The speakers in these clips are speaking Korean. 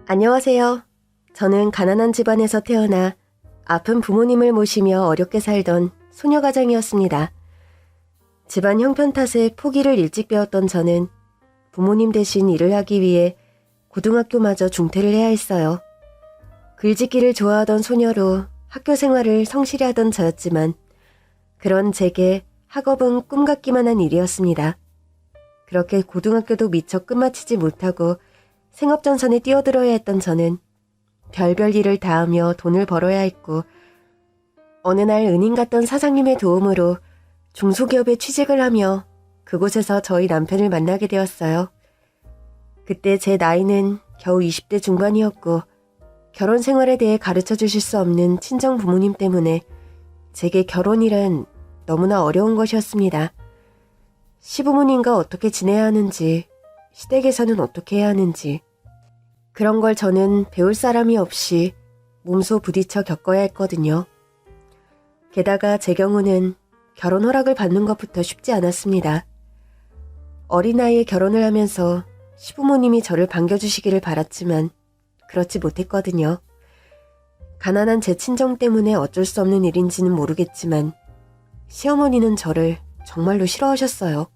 안녕하세요. 저는 가난한 집안에서 태어나 아픈 부모님을 모시며 어렵게 살던 소녀가장이었습니다. 집안 형편 탓에 포기를 일찍 배웠던 저는 부모님 대신 일을 하기 위해 고등학교마저 중퇴를 해야 했어요. 글짓기를 좋아하던 소녀로 학교 생활을 성실히 하던 저였지만 그런 제게 학업은 꿈 같기만 한 일이었습니다. 그렇게 고등학교도 미처 끝마치지 못하고 생업전선에 뛰어들어야 했던 저는 별별 일을 다하며 돈을 벌어야 했고 어느 날 은인 같던 사장님의 도움으로 중소기업에 취직을 하며 그곳에서 저희 남편을 만나게 되었어요. 그때 제 나이는 겨우 20대 중반이었고 결혼 생활에 대해 가르쳐 주실 수 없는 친정 부모님 때문에 제게 결혼이란 너무나 어려운 것이었습니다. 시부모님과 어떻게 지내야 하는지, 시댁에서는 어떻게 해야 하는지 그런 걸 저는 배울 사람이 없이 몸소 부딪혀 겪어야 했거든요. 게다가 제 경우는 결혼 허락을 받는 것부터 쉽지 않았습니다. 어린 나이에 결혼을 하면서 시부모님이 저를 반겨주시기를 바랐지만 그렇지 못했거든요. 가난한 제 친정 때문에 어쩔 수 없는 일인지는 모르겠지만 시어머니는 저를 정말로 싫어하셨어요.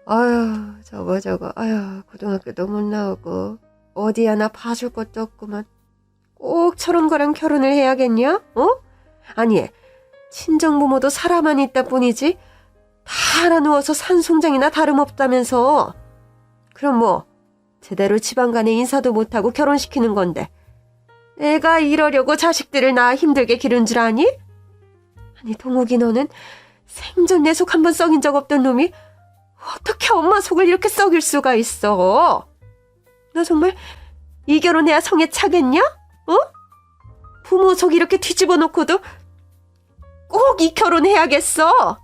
아휴 저거 아휴 고등학교도 못 나오고 어디 하나 봐줄 것도 없구만. 꼭 저런 거랑 결혼을 해야겠냐? 아니 친정부모도 사람만 있다 뿐이지 다 알아누워서 산송장이나 다름없다면서. 그럼 뭐 제대로 집안간에 인사도 못하고 결혼시키는 건데 내가 이러려고 자식들을 낳아 힘들게 기른 줄 아니? 아니 동욱이 너는 생전 내 속 한 번 썩인 적 없던 놈이 어떻게 엄마 속을 이렇게 썩일 수가 있어? 너 정말 이 결혼해야 성에 차겠냐? 부모 속 이렇게 뒤집어 놓고도 꼭 이 결혼해야겠어?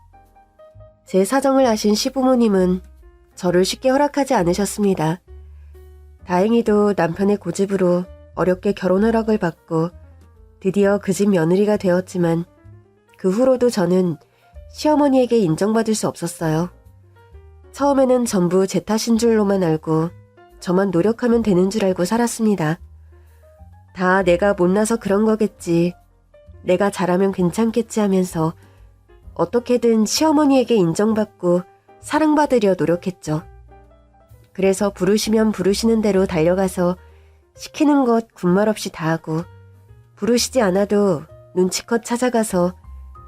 제 사정을 아신 시부모님은 저를 쉽게 허락하지 않으셨습니다. 다행히도 남편의 고집으로 어렵게 결혼 허락을 받고 드디어 그 집 며느리가 되었지만 그 후로도 저는 시어머니에게 인정받을 수 없었어요. 처음에는 전부 제 탓인 줄로만 알고 저만 노력하면 되는 줄 알고 살았습니다. 다 내가 못나서 그런 거겠지. 내가 잘하면 괜찮겠지 하면서 어떻게든 시어머니에게 인정받고 사랑받으려 노력했죠. 그래서 부르시면 부르시는 대로 달려가서 시키는 것 군말 없이 다 하고 부르시지 않아도 눈치껏 찾아가서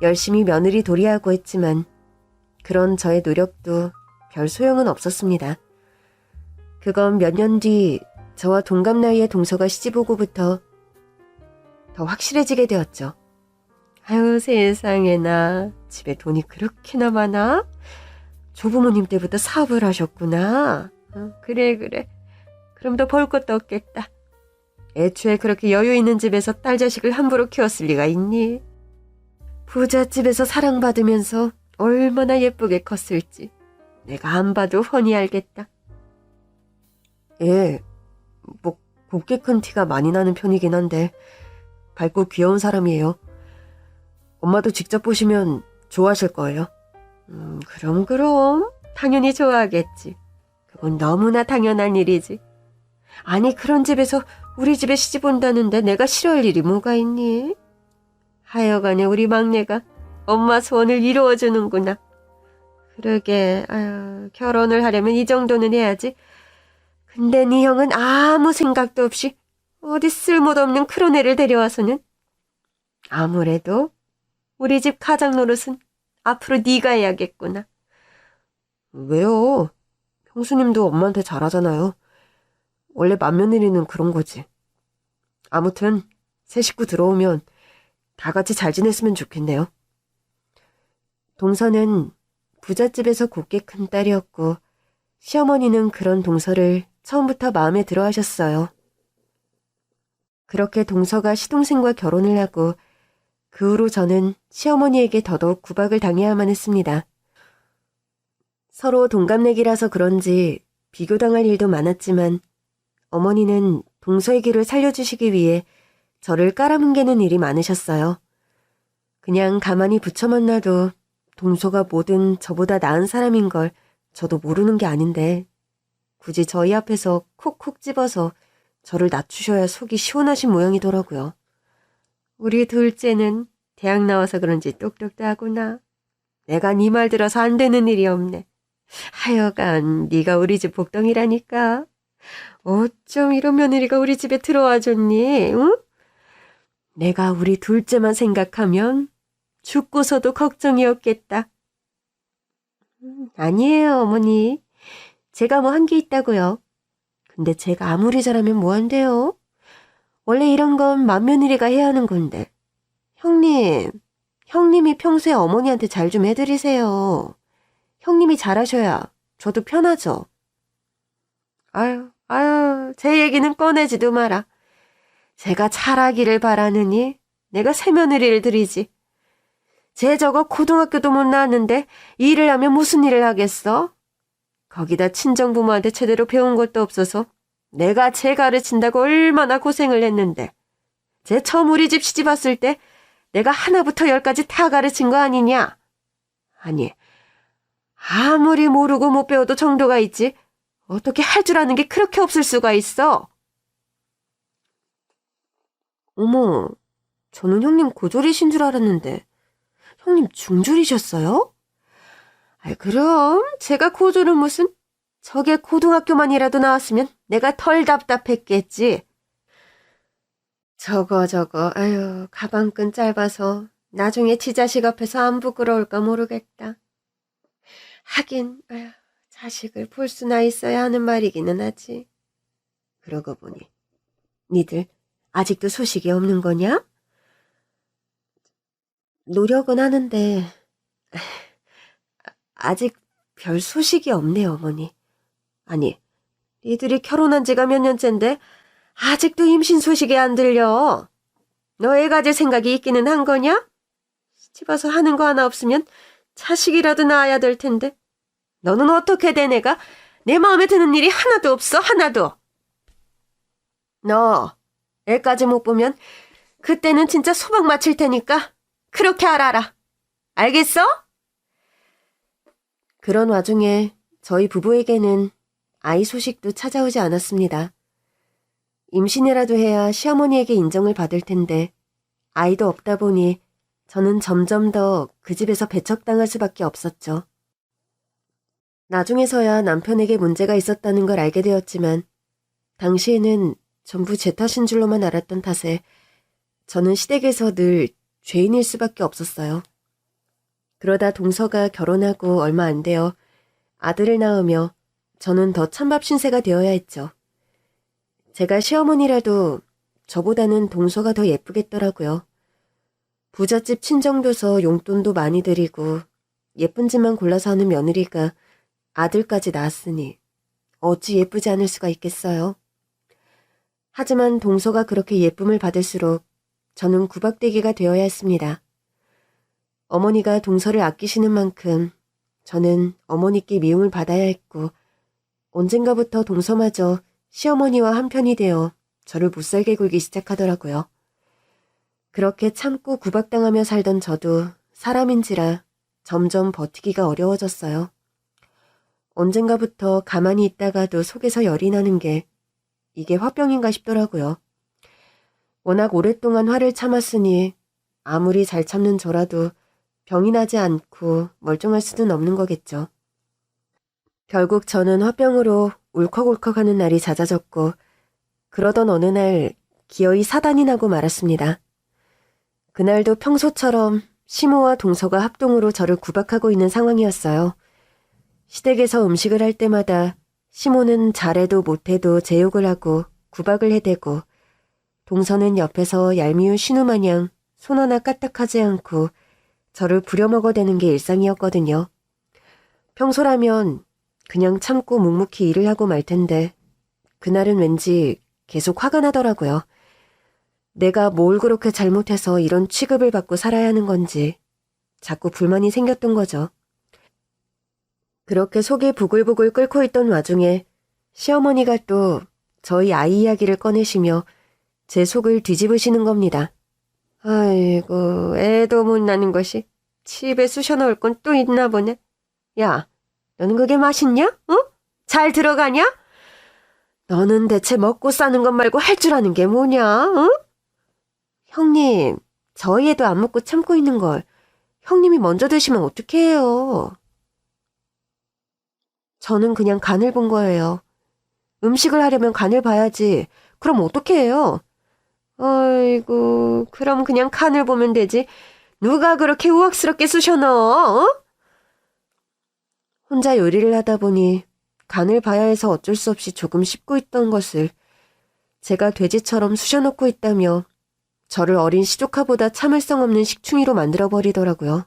열심히 며느리 도리하고 했지만 그런 저의 노력도 별 소용은 없었습니다. 그건 몇 년 뒤 저와 동갑 나이의 동서가 시집 오고부터 더 확실해지게 되었죠. 아유 세상에나 집에 돈이 그렇게나 많아? 조부모님 때부터 사업을 하셨구나. 그래 그럼 더 벌 것도 없겠다. 애초에 그렇게 여유 있는 집에서 딸 자식을 함부로 키웠을 리가 있니? 부잣집에서 사랑받으면서 얼마나 예쁘게 컸을지 내가 안 봐도 훤히 알겠다. 예, 뭐 곱게 큰 티가 많이 나는 편이긴 한데 밝고 귀여운 사람이에요. 엄마도 직접 보시면 좋아하실 거예요. 그럼 당연히 좋아하겠지. 그건 너무나 당연한 일이지. 아니 그런 집에서 우리 집에 시집 온다는데 내가 싫어할 일이 뭐가 있니? 하여간에 우리 막내가 엄마 소원을 이루어주는구나. 그러게 아유, 결혼을 하려면 이 정도는 해야지. 근데 네 형은 아무 생각도 없이 어디 쓸모도 없는 그런 애를 데려와서는. 아무래도 우리 집 가장 노릇은 앞으로 네가 해야겠구나. 왜요? 형수님도 엄마한테 잘하잖아요. 원래 맏며느리는 그런 거지. 아무튼 새 식구 들어오면 다 같이 잘 지냈으면 좋겠네요. 동서는 부잣집에서 곱게 큰 딸이었고 시어머니는 그런 동서를 처음부터 마음에 들어 하셨어요. 그렇게 동서가 시동생과 결혼을 하고 그 후로 저는 시어머니에게 더더욱 구박을 당해야만 했습니다. 서로 동갑내기라서 그런지 비교당할 일도 많았지만 어머니는 동서의 길을 살려주시기 위해 저를 깔아뭉개는 일이 많으셨어요. 그냥 가만히 붙여만 놔도 동서가 뭐든 저보다 나은 사람인 걸 저도 모르는 게 아닌데 굳이 저희 앞에서 콕콕 집어서 저를 낮추셔야 속이 시원하신 모양이더라고요. 우리 둘째는 대학 나와서 그런지 똑똑도 하구나. 내가 네 말 들어서 안 되는 일이 없네. 하여간 네가 우리 집 복덩이라니까. 어쩜 이런 며느리가 우리 집에 들어와 줬니? 응? 내가 우리 둘째만 생각하면 죽고서도 걱정이 없겠다. 아니에요, 어머니. 제가 뭐 한 게 있다고요. 근데 제가 아무리 잘하면 뭐 한대요? 원래 이런 건 맏며느리가 해야 하는 건데. 형님이 평소에 어머니한테 잘 좀 해드리세요. 형님이 잘하셔야 저도 편하죠. 아유, 제 얘기는 꺼내지도 마라. 제가 잘하기를 바라느니 내가 새며느리를 드리지. 쟤 저거 고등학교도 못 나왔는데 일을 하면 무슨 일을 하겠어? 거기다 친정부모한테 제대로 배운 것도 없어서 내가 쟤 가르친다고 얼마나 고생을 했는데. 쟤 처음 우리 집 시집 왔을 때 내가 하나부터 열까지 다 가르친 거 아니냐? 아니, 아무리 모르고 못 배워도 정도가 있지. 어떻게 할 줄 아는 게 그렇게 없을 수가 있어? 어머, 저는 형님 고졸이신 줄 알았는데 형님 중졸이셨어요? 아이, 그럼 제가 고졸은 무슨, 저게 고등학교만이라도 나왔으면 내가 덜 답답했겠지. 저거 아유, 가방끈 짧아서 나중에 지 자식 앞에서 안 부끄러울까 모르겠다. 하긴 아유, 자식을 볼 수나 있어야 하는 말이기는 하지. 그러고 보니 니들 아직도 소식이 없는 거냐? 노력은 하는데 아직 별 소식이 없네요, 어머니. 아니, 니들이 결혼한 지가 몇 년째인데 아직도 임신 소식이 안 들려. 너 애 가질 생각이 있기는 한 거냐? 시집 와서 하는 거 하나 없으면 자식이라도 낳아야 될 텐데. 너는 어떻게 된 애가 내 마음에 드는 일이 하나도 없어, 하나도. 너 애까지 못 보면 그때는 진짜 소박 맞힐 테니까 그렇게 알아라. 알겠어? 그런 와중에 저희 부부에게는 아이 소식도 찾아오지 않았습니다. 임신이라도 해야 시어머니에게 인정을 받을 텐데 아이도 없다 보니 저는 점점 더 그 집에서 배척당할 수밖에 없었죠. 나중에서야 남편에게 문제가 있었다는 걸 알게 되었지만 당시에는 전부 제 탓인 줄로만 알았던 탓에 저는 시댁에서 늘 죄인일 수밖에 없었어요. 그러다 동서가 결혼하고 얼마 안 되어 아들을 낳으며 저는 더 찬밥 신세가 되어야 했죠. 제가 시어머니라도 저보다는 동서가 더 예쁘겠더라고요. 부잣집 친정도서 용돈도 많이 드리고 예쁜 집만 골라서 하는 며느리가 아들까지 낳았으니 어찌 예쁘지 않을 수가 있겠어요. 하지만 동서가 그렇게 예쁨을 받을수록 저는 구박대기가 되어야 했습니다. 어머니가 동서를 아끼시는 만큼 저는 어머니께 미움을 받아야 했고 언젠가부터 동서마저 시어머니와 한편이 되어 저를 못살게 굴기 시작하더라고요. 그렇게 참고 구박당하며 살던 저도 사람인지라 점점 버티기가 어려워졌어요. 언젠가부터 가만히 있다가도 속에서 열이 나는 게 이게 화병인가 싶더라고요. 워낙 오랫동안 화를 참았으니 아무리 잘 참는 저라도 병이 나지 않고 멀쩡할 수는 없는 거겠죠. 결국 저는 화병으로 울컥울컥하는 날이 잦아졌고 그러던 어느 날 기어이 사단이 나고 말았습니다. 그날도 평소처럼 시모와 동서가 합동으로 저를 구박하고 있는 상황이었어요. 시댁에서 음식을 할 때마다 시모는 잘해도 못해도 제 욕을 하고 구박을 해대고 동서는 옆에서 얄미운 신우 마냥 손 하나 까딱하지 않고 저를 부려먹어대는 게 일상이었거든요. 평소라면 그냥 참고 묵묵히 일을 하고 말 텐데 그날은 왠지 계속 화가 나더라고요. 내가 뭘 그렇게 잘못해서 이런 취급을 받고 살아야 하는 건지 자꾸 불만이 생겼던 거죠. 그렇게 속이 부글부글 끓고 있던 와중에 시어머니가 또 저희 아이 이야기를 꺼내시며 제 속을 뒤집으시는 겁니다. 아이고, 애도 못 낳는 것이 집에 쑤셔놓을 건 또 있나 보네. 야, 너는 그게 맛있냐? 어? 잘 들어가냐? 너는 대체 먹고 사는 것 말고 할 줄 아는 게 뭐냐, 응? 형님, 저희 애도 안 먹고 참고 있는 걸 형님이 먼저 드시면 어떡해요. 저는 그냥 간을 본 거예요. 음식을 하려면 간을 봐야지. 그럼 어떻게 해요? 아이고, 그럼 그냥 간을 보면 되지. 누가 그렇게 우악스럽게 쑤셔 넣어? 어? 혼자 요리를 하다 보니 간을 봐야 해서 어쩔 수 없이 조금 씹고 있던 것을 제가 돼지처럼 쑤셔 넣고 있다며 저를 어린 시조카보다 참을성 없는 식충이로 만들어버리더라고요.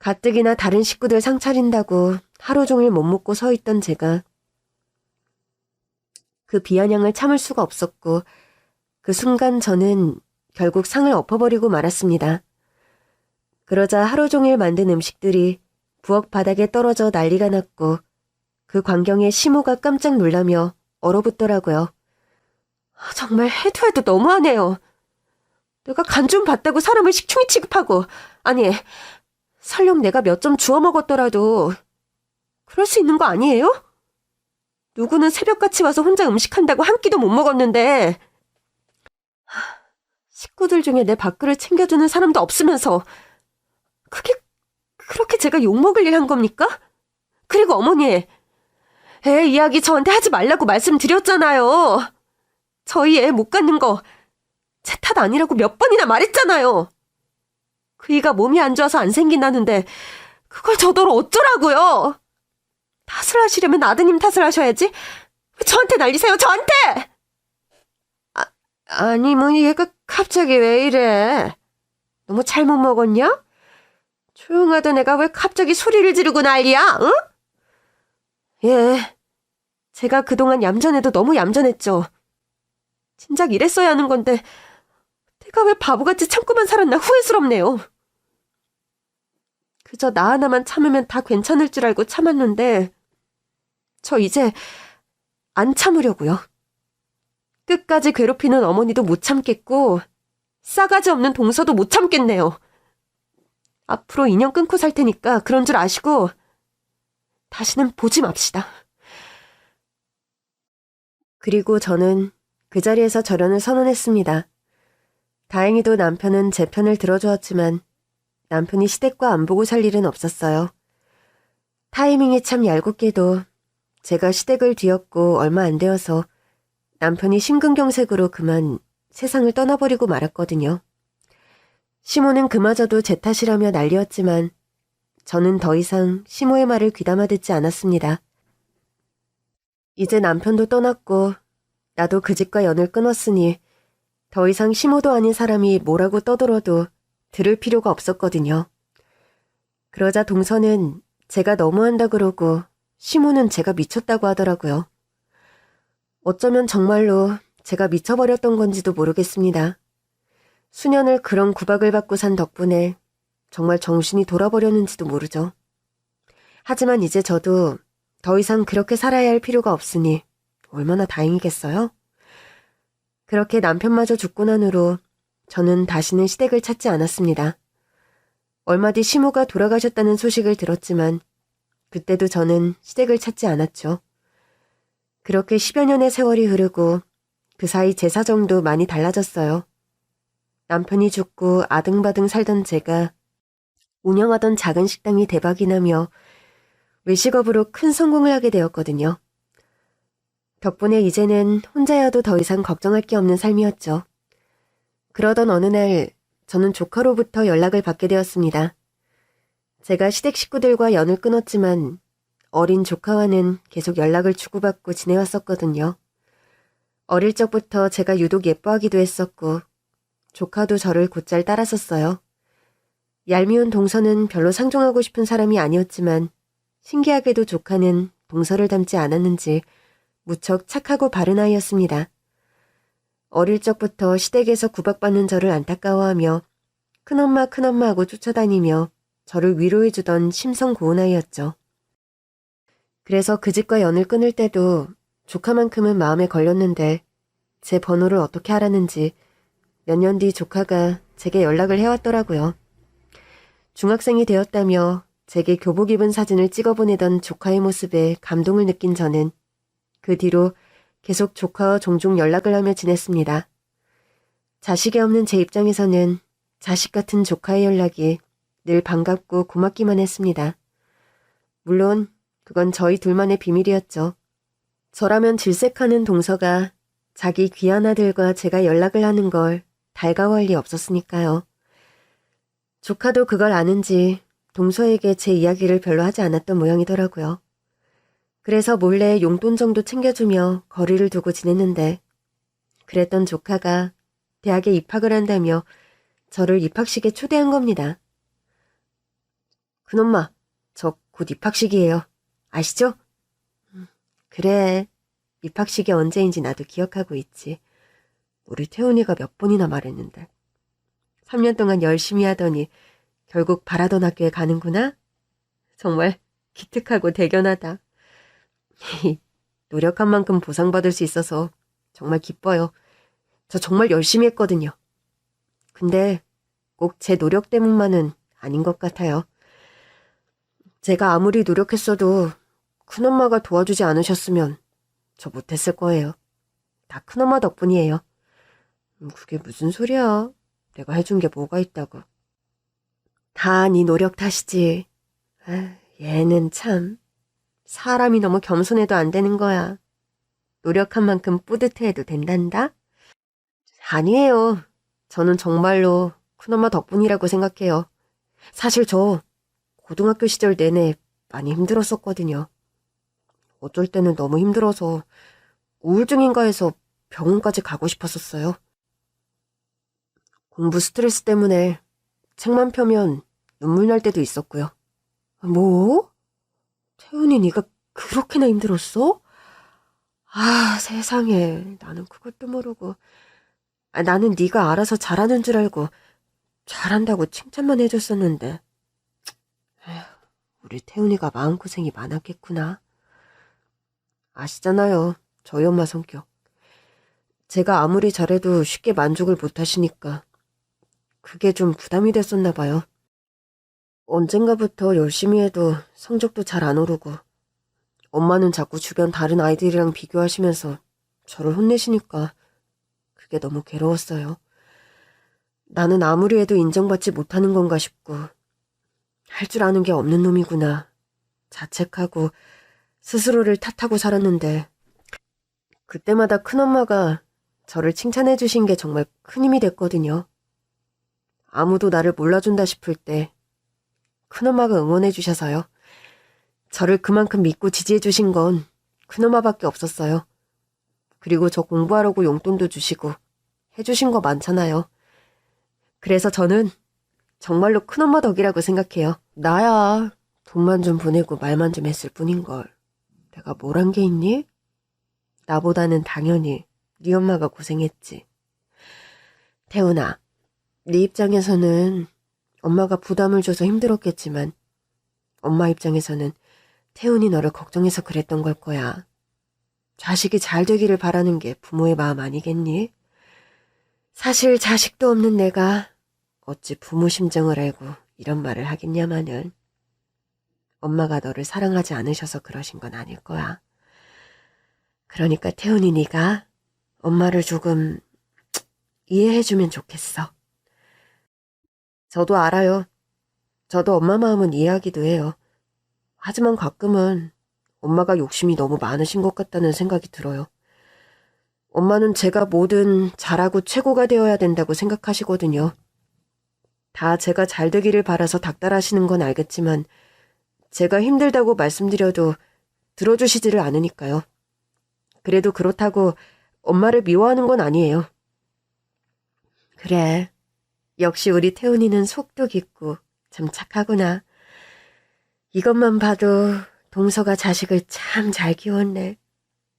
가뜩이나 다른 식구들 상 차린다고 하루 종일 못 먹고 서 있던 제가 그 비아냥을 참을 수가 없었고 그 순간 저는 결국 상을 엎어버리고 말았습니다. 그러자 하루 종일 만든 음식들이 부엌 바닥에 떨어져 난리가 났고 그 광경에 시모가 깜짝 놀라며 얼어붙더라고요. 정말 해도 해도 너무하네요. 내가 간 좀 봤다고 사람을 식충이 취급하고 아니 설령 내가 몇 점 주워 먹었더라도 그럴 수 있는 거 아니에요? 누구는 새벽같이 와서 혼자 음식한다고 한 끼도 못 먹었는데 식구들 중에 내 밥그릇 챙겨주는 사람도 없으면서 그렇게 제가 욕먹을 일 한 겁니까? 그리고 어머니, 애 이야기 저한테 하지 말라고 말씀드렸잖아요. 저희 애 못 갖는 거 제 탓 아니라고 몇 번이나 말했잖아요. 그이가 몸이 안 좋아서 안 생긴다는데 그걸 저더러 어쩌라고요? 탓을 하시려면 아드님 탓을 하셔야지. 왜 저한테 난리세요, 저한테! 아니 뭐 얘가 갑자기 왜 이래? 너무 잘못 먹었냐? 조용하던 애가 왜 갑자기 소리를 지르고 난리야, 응? 예, 제가 그동안 얌전해도 너무 얌전했죠. 진작 이랬어야 하는 건데 내가 왜 바보같이 참고만 살았나 후회스럽네요. 그저 나 하나만 참으면 다 괜찮을 줄 알고 참았는데 저 이제 안 참으려고요. 끝까지 괴롭히는 어머니도 못 참겠고 싸가지 없는 동서도 못 참겠네요. 앞으로 인연 끊고 살 테니까 그런 줄 아시고 다시는 보지 맙시다. 그리고 저는 그 자리에서 절연을 선언했습니다. 다행히도 남편은 제 편을 들어주었지만 남편이 시댁과 안 보고 살 일은 없었어요. 타이밍이 참 얄궂게도 제가 시댁을 뒤엎고 얼마 안 되어서 남편이 심근경색으로 그만 세상을 떠나버리고 말았거든요. 시모는 그마저도 제 탓이라며 난리였지만 저는 더 이상 시모의 말을 귀담아 듣지 않았습니다. 이제 남편도 떠났고 나도 그 집과 연을 끊었으니 더 이상 시모도 아닌 사람이 뭐라고 떠들어도 들을 필요가 없었거든요. 그러자 동서는 제가 너무한다 그러고 시모는 제가 미쳤다고 하더라고요. 어쩌면 정말로 제가 미쳐버렸던 건지도 모르겠습니다. 수년을 그런 구박을 받고 산 덕분에 정말 정신이 돌아버렸는지도 모르죠. 하지만 이제 저도 더 이상 그렇게 살아야 할 필요가 없으니 얼마나 다행이겠어요? 그렇게 남편마저 죽고 난 후로 저는 다시는 시댁을 찾지 않았습니다. 얼마 뒤 시모가 돌아가셨다는 소식을 들었지만 그때도 저는 시댁을 찾지 않았죠. 그렇게 10여 년의 세월이 흐르고 그 사이 제 사정도 많이 달라졌어요. 남편이 죽고 아등바등 살던 제가 운영하던 작은 식당이 대박이 나며 외식업으로 큰 성공을 하게 되었거든요. 덕분에 이제는 혼자여도 더 이상 걱정할 게 없는 삶이었죠. 그러던 어느 날 저는 조카로부터 연락을 받게 되었습니다. 제가 시댁 식구들과 연을 끊었지만 어린 조카와는 계속 연락을 주고받고 지내왔었거든요. 어릴 적부터 제가 유독 예뻐하기도 했었고 조카도 저를 곧잘 따랐었어요. 얄미운 동서는 별로 상종하고 싶은 사람이 아니었지만 신기하게도 조카는 동서를 닮지 않았는지 무척 착하고 바른 아이였습니다. 어릴 적부터 시댁에서 구박받는 저를 안타까워하며 큰엄마 하고 쫓아다니며 저를 위로해주던 심성 고운 아이였죠. 그래서 그 집과 연을 끊을 때도 조카만큼은 마음에 걸렸는데 제 번호를 어떻게 알았는지 몇 년 뒤 조카가 제게 연락을 해왔더라고요. 중학생이 되었다며 제게 교복 입은 사진을 찍어보내던 조카의 모습에 감동을 느낀 저는 그 뒤로 계속 조카와 종종 연락을 하며 지냈습니다. 자식이 없는 제 입장에서는 자식 같은 조카의 연락이 늘 반갑고 고맙기만 했습니다. 물론 그건 저희 둘만의 비밀이었죠. 저라면 질색하는 동서가 자기 귀한 아들과 제가 연락을 하는 걸 달가워할 리 없었으니까요. 조카도 그걸 아는지 동서에게 제 이야기를 별로 하지 않았던 모양이더라고요. 그래서 몰래 용돈 정도 챙겨주며 거리를 두고 지냈는데 그랬던 조카가 대학에 입학을 한다며 저를 입학식에 초대한 겁니다. 큰엄마, 저 곧 입학식이에요. 아시죠? 그래, 입학식이 언제인지 나도 기억하고 있지. 우리 태훈이가 몇 번이나 말했는데. 3년 동안 열심히 하더니 결국 바라던 학교에 가는구나? 정말 기특하고 대견하다. 노력한 만큼 보상받을 수 있어서 정말 기뻐요. 저 정말 열심히 했거든요. 근데 꼭 제 노력 때문만은 아닌 것 같아요. 제가 아무리 노력했어도 큰엄마가 도와주지 않으셨으면 저 못했을 거예요. 다 큰엄마 덕분이에요. 그게 무슨 소리야. 내가 해준 게 뭐가 있다고. 다 네 노력 탓이지. 얘는 참 사람이 너무 겸손해도 안 되는 거야. 노력한 만큼 뿌듯해해도 된단다? 아니에요. 저는 정말로 큰엄마 덕분이라고 생각해요. 사실 저 고등학교 시절 내내 많이 힘들었었거든요. 어쩔 때는 너무 힘들어서 우울증인가 해서 병원까지 가고 싶었었어요. 공부 스트레스 때문에 책만 펴면 눈물 날 때도 있었고요. 뭐? 태훈이 네가 그렇게나 힘들었어? 아, 세상에. 나는 그것도 모르고. 나는 네가 알아서 잘하는 줄 알고 잘한다고 칭찬만 해줬었는데. 에휴, 우리 태훈이가 마음고생이 많았겠구나. 아시잖아요. 저희 엄마 성격. 제가 아무리 잘해도 쉽게 만족을 못 하시니까 그게 좀 부담이 됐었나 봐요. 언젠가부터 열심히 해도 성적도 잘 안 오르고 엄마는 자꾸 주변 다른 아이들이랑 비교하시면서 저를 혼내시니까 그게 너무 괴로웠어요. 나는 아무리 해도 인정받지 못하는 건가 싶고 할 줄 아는 게 없는 놈이구나 자책하고 스스로를 탓하고 살았는데 그때마다 큰엄마가 저를 칭찬해 주신 게 정말 큰 힘이 됐거든요. 아무도 나를 몰라준다 싶을 때 큰엄마가 응원해 주셔서요. 저를 그만큼 믿고 지지해 주신 건 큰엄마밖에 없었어요. 그리고 저 공부하라고 용돈도 주시고 해주신 거 많잖아요. 그래서 저는 정말로 큰엄마 덕이라고 생각해요. 나야 돈만 좀 보내고 말만 좀 했을 뿐인걸. 내가 뭘 한 게 있니? 나보다는 당연히 네 엄마가 고생했지. 태훈아, 네 입장에서는 엄마가 부담을 줘서 힘들었겠지만 엄마 입장에서는 태훈이 너를 걱정해서 그랬던 걸 거야. 자식이 잘 되기를 바라는 게 부모의 마음 아니겠니? 사실 자식도 없는 내가 어찌 부모 심정을 알고 이런 말을 하겠냐마는 엄마가 너를 사랑하지 않으셔서 그러신 건 아닐 거야. 그러니까 태훈이 네가 엄마를 조금 이해해주면 좋겠어. 저도 알아요. 저도 엄마 마음은 이해하기도 해요. 하지만 가끔은 엄마가 욕심이 너무 많으신 것 같다는 생각이 들어요. 엄마는 제가 뭐든 잘하고 최고가 되어야 된다고 생각하시거든요. 다 제가 잘 되기를 바라서 닥달하시는 건 알겠지만 제가 힘들다고 말씀드려도 들어주시지를 않으니까요. 그래도 그렇다고 엄마를 미워하는 건 아니에요. 그래, 역시 우리 태훈이는 속도 깊고 참 착하구나. 이것만 봐도 동서가 자식을 참 잘 키웠네.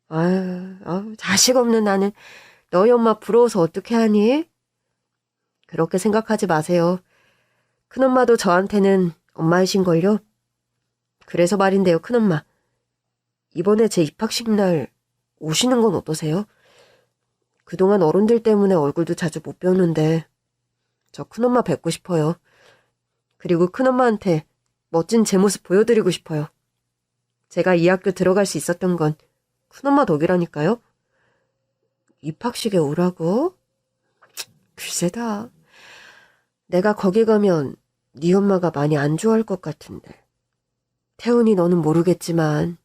아유, 자식 없는 나는 너희 엄마 부러워서 어떻게 하니? 그렇게 생각하지 마세요. 큰엄마도 저한테는 엄마이신걸요? 그래서 말인데요, 큰엄마. 이번에 제 입학식 날 오시는 건 어떠세요? 그동안 어른들 때문에 얼굴도 자주 못 뵀는데 저 큰엄마 뵙고 싶어요. 그리고 큰엄마한테 멋진 제 모습 보여드리고 싶어요. 제가 이 학교 들어갈 수 있었던 건 큰엄마 덕이라니까요. 입학식에 오라고? 글쎄다. 내가 거기 가면 네 엄마가 많이 안 좋아할 것 같은데. 태훈이 너는 모르겠지만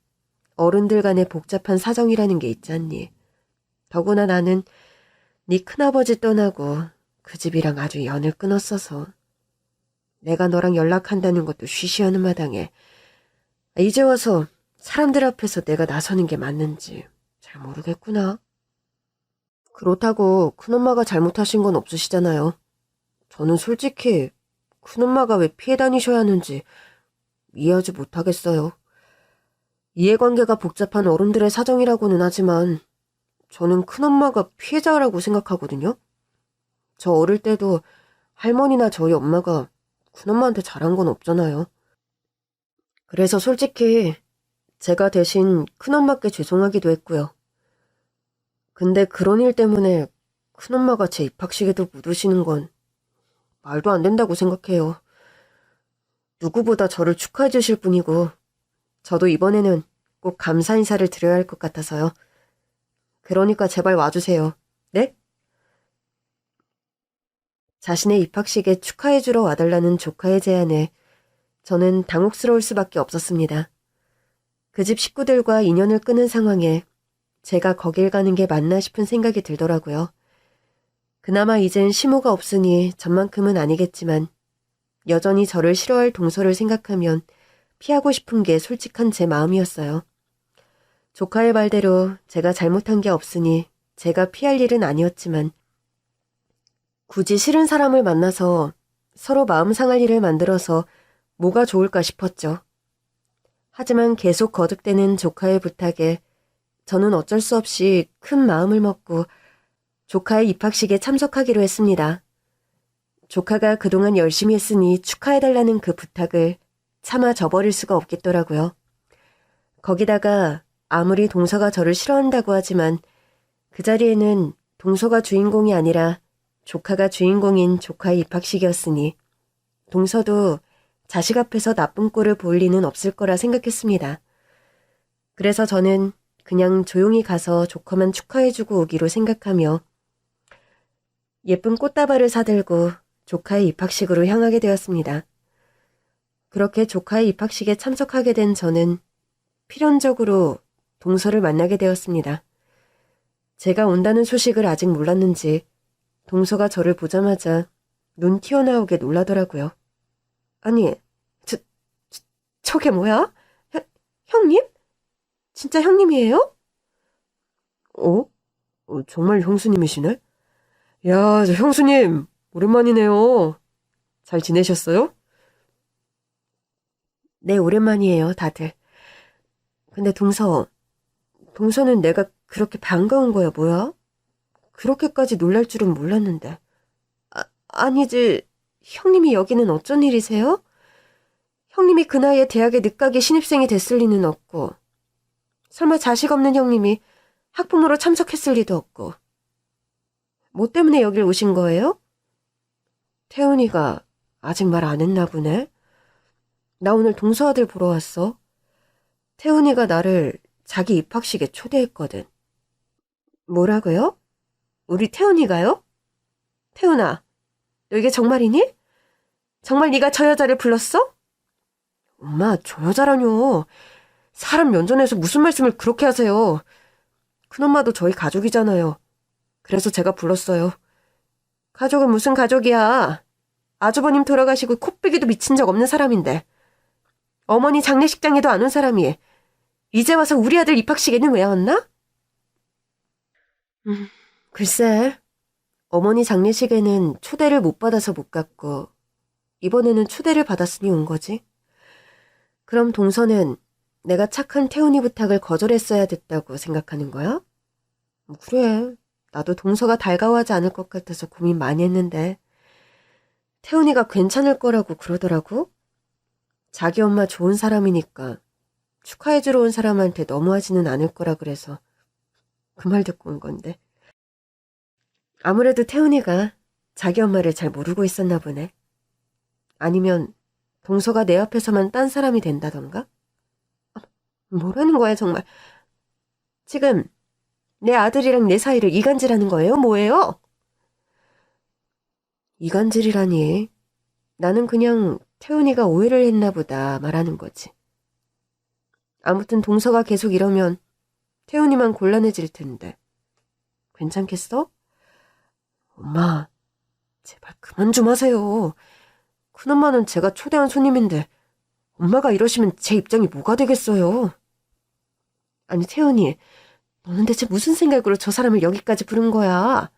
어른들 간의 복잡한 사정이라는 게 있잖니. 더구나 나는 네 큰아버지 떠나고 그 집이랑 아주 연을 끊었어서 내가 너랑 연락한다는 것도 쉬쉬하는 마당에 이제 와서 사람들 앞에서 내가 나서는 게 맞는지 잘 모르겠구나. 그렇다고 큰엄마가 잘못하신 건 없으시잖아요. 저는 솔직히 큰엄마가 왜 피해 다니셔야 하는지 이해하지 못하겠어요. 이해관계가 복잡한 어른들의 사정이라고는 하지만 저는 큰엄마가 피해자라고 생각하거든요. 저 어릴 때도 할머니나 저희 엄마가 큰엄마한테 잘한 건 없잖아요. 그래서 솔직히 제가 대신 큰엄마께 죄송하기도 했고요. 근데 그런 일 때문에 큰엄마가 제 입학식에도 못 오시는 건 말도 안 된다고 생각해요. 누구보다 저를 축하해 주실 분이고 저도 이번에는 꼭 감사 인사를 드려야 할 것 같아서요. 그러니까 제발 와주세요. 네? 자신의 입학식에 축하해주러 와달라는 조카의 제안에 저는 당혹스러울 수밖에 없었습니다. 그 집 식구들과 인연을 끊은 상황에 제가 거길 가는 게 맞나 싶은 생각이 들더라고요. 그나마 이젠 시모가 없으니 전만큼은 아니겠지만 여전히 저를 싫어할 동서를 생각하면 피하고 싶은 게 솔직한 제 마음이었어요. 조카의 말대로 제가 잘못한 게 없으니 제가 피할 일은 아니었지만 굳이 싫은 사람을 만나서 서로 마음 상할 일을 만들어서 뭐가 좋을까 싶었죠. 하지만 계속 거듭되는 조카의 부탁에 저는 어쩔 수 없이 큰 마음을 먹고 조카의 입학식에 참석하기로 했습니다. 조카가 그동안 열심히 했으니 축하해달라는 그 부탁을 차마 저버릴 수가 없겠더라고요. 거기다가 아무리 동서가 저를 싫어한다고 하지만 그 자리에는 동서가 주인공이 아니라 조카가 주인공인 조카의 입학식이었으니 동서도 자식 앞에서 나쁜 꼴을 볼 리는 없을 거라 생각했습니다. 그래서 저는 그냥 조용히 가서 조카만 축하해주고 오기로 생각하며 예쁜 꽃다발을 사들고 조카의 입학식으로 향하게 되었습니다. 그렇게 조카의 입학식에 참석하게 된 저는 필연적으로 동서를 만나게 되었습니다. 제가 온다는 소식을 아직 몰랐는지 동서가 저를 보자마자 눈 튀어나오게 놀라더라고요. 아니, 저게 뭐야? 형님? 진짜 형님이에요? 정말 형수님이시네? 야, 저 형수님, 오랜만이네요. 잘 지내셨어요? 네, 오랜만이에요, 다들. 근데 동서는 내가 그렇게 반가운 거야, 뭐야? 그렇게까지 놀랄 줄은 몰랐는데. 아니지, 형님이 여기는 어쩐 일이세요? 형님이 그 나이에 대학에 늦가게 신입생이 됐을 리는 없고, 설마 자식 없는 형님이 학부모로 참석했을 리도 없고. 뭐 때문에 여길 오신 거예요? 태훈이가 아직 말 안 했나 보네. 나 오늘 동서 아들 보러 왔어. 태훈이가 나를 자기 입학식에 초대했거든. 뭐라고요? 우리 태훈이가요? 태훈아, 너 이게 정말이니? 정말 네가 저 여자를 불렀어? 엄마, 저 여자라뇨. 사람 면전에서 무슨 말씀을 그렇게 하세요. 큰엄마도 저희 가족이잖아요. 그래서 제가 불렀어요. 가족은 무슨 가족이야. 아주버님 돌아가시고 코빼기도 미친 적 없는 사람인데. 어머니 장례식장에도 안 온 사람이 이제 와서 우리 아들 입학식에는 왜 왔나? 글쎄, 어머니 장례식에는 초대를 못 받아서 못 갔고 이번에는 초대를 받았으니 온 거지. 그럼 동서는 내가 착한 태훈이 부탁을 거절했어야 됐다고 생각하는 거야? 그래, 나도 동서가 달가워하지 않을 것 같아서 고민 많이 했는데 태훈이가 괜찮을 거라고 그러더라고. 자기 엄마 좋은 사람이니까 축하해주러 온 사람한테 너무하지는 않을 거라 그래서 그 말 듣고 온 건데. 아무래도 태훈이가 자기 엄마를 잘 모르고 있었나 보네. 아니면 동서가 내 앞에서만 딴 사람이 된다던가? 뭐라는 거야 정말. 지금 내 아들이랑 내 사이를 이간질하는 거예요? 뭐예요? 이간질이라니. 나는 그냥 태훈이가 오해를 했나 보다 말하는 거지. 아무튼 동서가 계속 이러면 태훈이만 곤란해질 텐데. 괜찮겠어? 엄마, 제발 그만 좀 하세요. 큰엄마는 제가 초대한 손님인데 엄마가 이러시면 제 입장이 뭐가 되겠어요. 아니 태훈이, 너는 대체 무슨 생각으로 저 사람을 여기까지 부른 거야?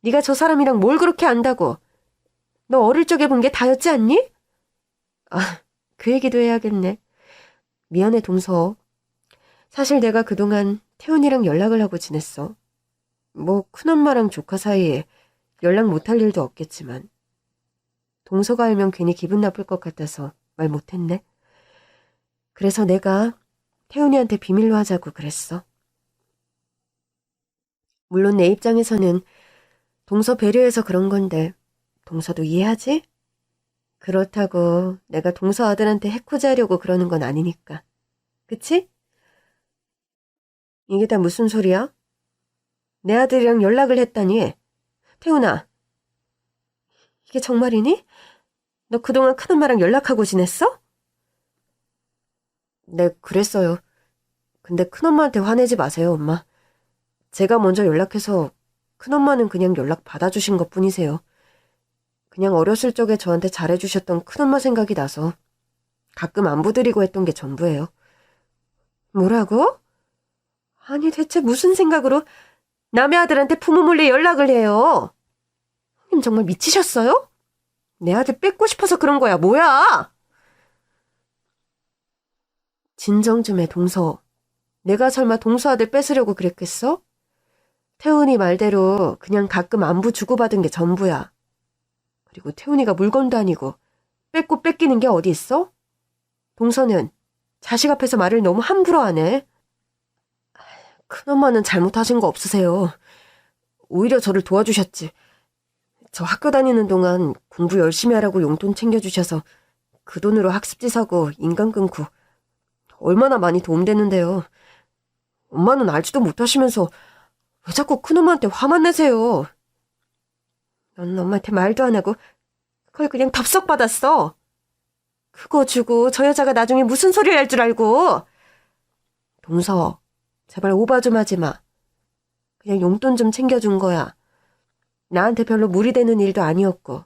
네가 저 사람이랑 뭘 그렇게 안다고? 너 어릴 적에 본 게 다였지 않니? 아, 그 얘기도 해야겠네. 미안해 동서. 사실 내가 그동안 태훈이랑 연락을 하고 지냈어. 뭐 큰엄마랑 조카 사이에 연락 못할 일도 없겠지만 동서가 알면 괜히 기분 나쁠 것 같아서 말 못했네. 그래서 내가 태훈이한테 비밀로 하자고 그랬어. 물론 내 입장에서는 동서 배려해서 그런 건데 동서도 이해하지? 그렇다고 내가 동서 아들한테 해코지 하려고 그러는 건 아니니까. 그치? 이게 다 무슨 소리야? 내 아들이랑 연락을 했다니. 태훈아, 이게 정말이니? 너 그동안 큰엄마랑 연락하고 지냈어? 네, 그랬어요. 근데 큰엄마한테 화내지 마세요, 엄마. 제가 먼저 연락해서 큰엄마는 그냥 연락 받아주신 것뿐이세요. 그냥 어렸을 적에 저한테 잘해주셨던 큰엄마 생각이 나서 가끔 안부드리고 했던 게 전부예요. 뭐라고? 아니 대체 무슨 생각으로 남의 아들한테 부모 몰래 연락을 해요? 형님 정말 미치셨어요? 내 아들 뺏고 싶어서 그런 거야, 뭐야? 진정 좀 해, 동서. 내가 설마 동서 아들 뺏으려고 그랬겠어? 태훈이 말대로 그냥 가끔 안부 주고받은 게 전부야. 그리고 태훈이가 물건도 아니고 뺏고 뺏기는 게 어디 있어? 동서는 자식 앞에서 말을 너무 함부로 하네. 큰엄마는 잘못하신 거 없으세요. 오히려 저를 도와주셨지. 저 학교 다니는 동안 공부 열심히 하라고 용돈 챙겨주셔서 그 돈으로 학습지 사고 인강 끊고 얼마나 많이 도움되는데요. 엄마는 알지도 못하시면서 왜 자꾸 큰엄마한테 화만 내세요? 넌 엄마한테 말도 안 하고 그걸 그냥 덥석 받았어. 그거 주고 저 여자가 나중에 무슨 소리를 할 줄 알고. 동서, 제발 오바 좀 하지 마. 그냥 용돈 좀 챙겨준 거야. 나한테 별로 무리 되는 일도 아니었고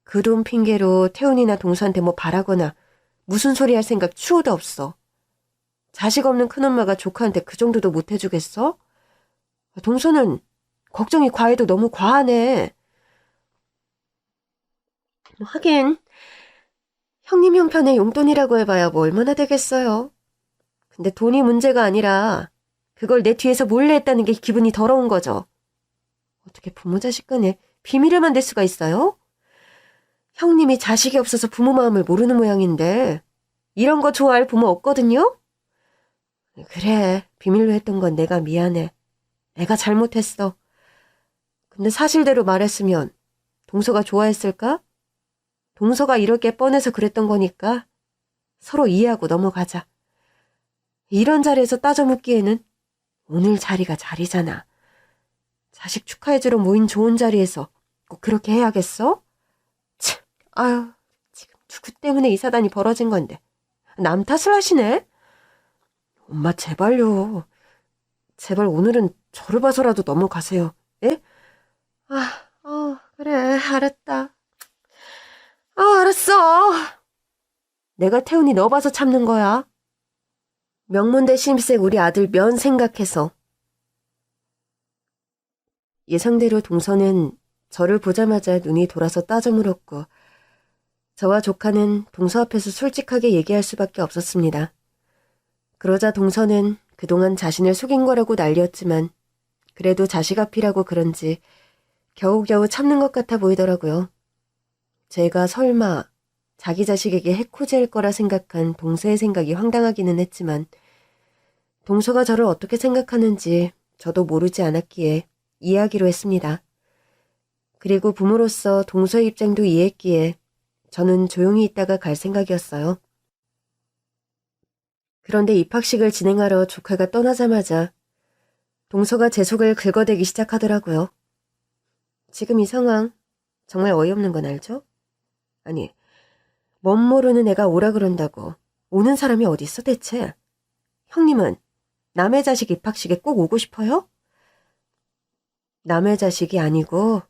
그 돈 핑계로 태훈이나 동서한테 뭐 바라거나 무슨 소리 할 생각 추호도 없어. 자식 없는 큰엄마가 조카한테 그 정도도 못 해주겠어? 동서는 걱정이 과해도 너무 과하네. 하긴 형님 형편에 용돈이라고 해봐야 뭐 얼마나 되겠어요. 근데 돈이 문제가 아니라 그걸 내 뒤에서 몰래 했다는 게 기분이 더러운 거죠. 어떻게 부모 자식 간에 비밀을 만들 수가 있어요? 형님이 자식이 없어서 부모 마음을 모르는 모양인데 이런 거 좋아할 부모 없거든요? 그래, 비밀로 했던 건 내가 미안해. 내가 잘못했어. 근데 사실대로 말했으면 동서가 좋아했을까? 동서가 이럴 게 뻔해서 그랬던 거니까 서로 이해하고 넘어가자. 이런 자리에서 따져 묻기에는 오늘 자리가 자리잖아. 자식 축하해주러 모인 좋은 자리에서 꼭 그렇게 해야겠어? 참, 아유, 지금 누구 때문에 이 사단이 벌어진 건데. 남 탓을 하시네? 엄마 제발요. 제발 오늘은 저를 봐서라도 넘어가세요. 예? 그래, 알았다. 알았어. 내가 태훈이 너 봐서 참는 거야. 명문대 신입생 우리 아들 면 생각해서. 예상대로 동서는 저를 보자마자 눈이 돌아서 따져 물었고 저와 조카는 동서 앞에서 솔직하게 얘기할 수밖에 없었습니다. 그러자 동서는 그동안 자신을 속인 거라고 난리였지만 그래도 자식 앞이라고 그런지 겨우겨우 참는 것 같아 보이더라고요. 제가 설마 자기 자식에게 해코지할 거라 생각한 동서의 생각이 황당하기는 했지만 동서가 저를 어떻게 생각하는지 저도 모르지 않았기에 이해하기로 했습니다. 그리고 부모로서 동서의 입장도 이해했기에 저는 조용히 있다가 갈 생각이었어요. 그런데 입학식을 진행하러 조카가 떠나자마자 동서가 제 속을 긁어대기 시작하더라고요. 지금 이 상황 정말 어이없는 건 알죠? 아니, 멋 모르는 애가 오라 그런다고 오는 사람이 어디 있어 대체? 형님은 남의 자식 입학식에 꼭 오고 싶어요? 남의 자식이 아니고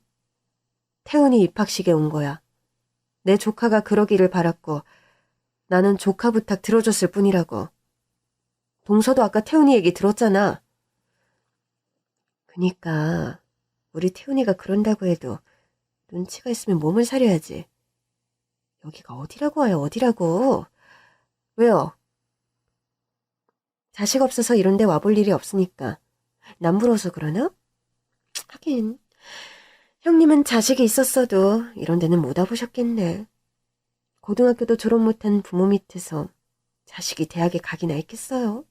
태훈이 입학식에 온 거야. 내 조카가 그러기를 바랐고 나는 조카 부탁 들어줬을 뿐이라고. 동서도 아까 태훈이 얘기 들었잖아. 그니까 우리 태훈이가 그런다고 해도 눈치가 있으면 몸을 사려야지. 여기가 어디라고 와요, 어디라고. 왜요? 자식 없어서 이런 데 와볼 일이 없으니까. 남부러서 그러나? 하긴 형님은 자식이 있었어도 이런 데는 못 와보셨겠네. 고등학교도 졸업 못한 부모 밑에서 자식이 대학에 가기나 했겠어요.